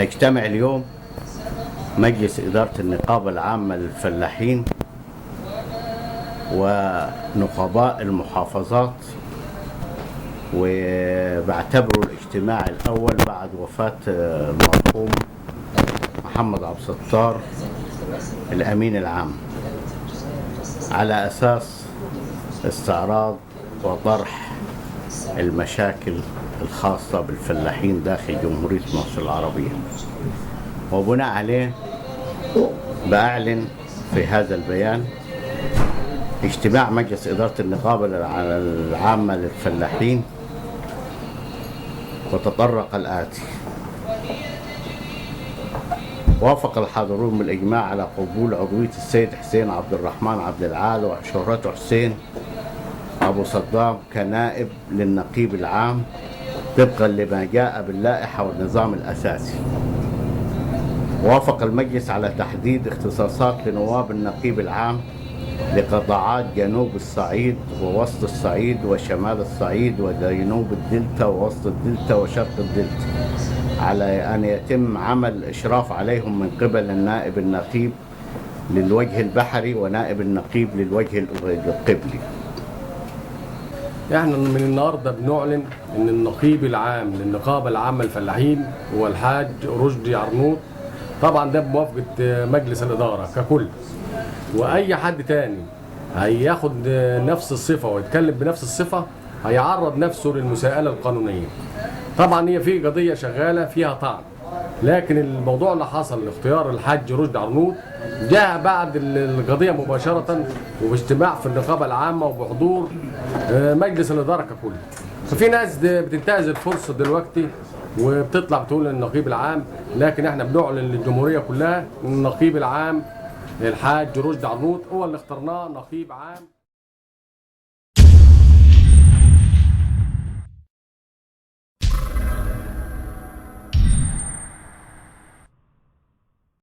نجتمع اليوم مجلس إدارة النقابة العامة للفلاحين ونقباء المحافظات، وبعتبره الاجتماع الأول بعد وفاة المرحوم محمد عبد الستار الأمين العام، على أساس استعراض وطرح المشاكل الخاصة بالفلاحين داخل جمهورية مصر العربية. وبناء عليه بأعلن في هذا البيان اجتماع مجلس إدارة النقابة العامة للفلاحين، وتطرق الآتي: وافق الحاضرون بالإجماع على قبول عضوية السيد حسين عبد الرحمن عبد العال وشهرته حسين أبو صدام كنائب للنقيب العام طبقا لما جاء باللائحة والنظام الأساسي. وافق المجلس على تحديد اختصاصات لنواب النقيب العام لقطاعات جنوب الصعيد ووسط الصعيد وشمال الصعيد وجنوب الدلتا ووسط الدلتا وشرق الدلتا، على أن يتم عمل إشراف عليهم من قبل النائب النقيب للوجه البحري ونائب النقيب للوجه القبلي. احنا من النهارده بنعلن ان النقيب العام للنقابه العامه للفلاحين هو الحاج رشدي عرنوط، طبعا ده بموافقه مجلس الاداره ككل. واي حد تاني هياخد نفس الصفه ويتكلم بنفس الصفه هيعرض نفسه للمساءله القانونيه. طبعا هي في قضيه شغاله فيها طعن، لكن الموضوع اللي حصل لاختيار الحاج رشدي عرنوط جاء بعد القضيه مباشره وباجتماع في النقابه العامه وبحضور مجلس الاداره ككل. ففي ناس بتنتهز الفرصه دلوقتي وبتطلع بتقول النقيب العام، لكن احنا بنعلن للجمهوريه كلها ان النقيب العام الحاج رشدي عرنوط هو اللي اخترناه نقيب عام.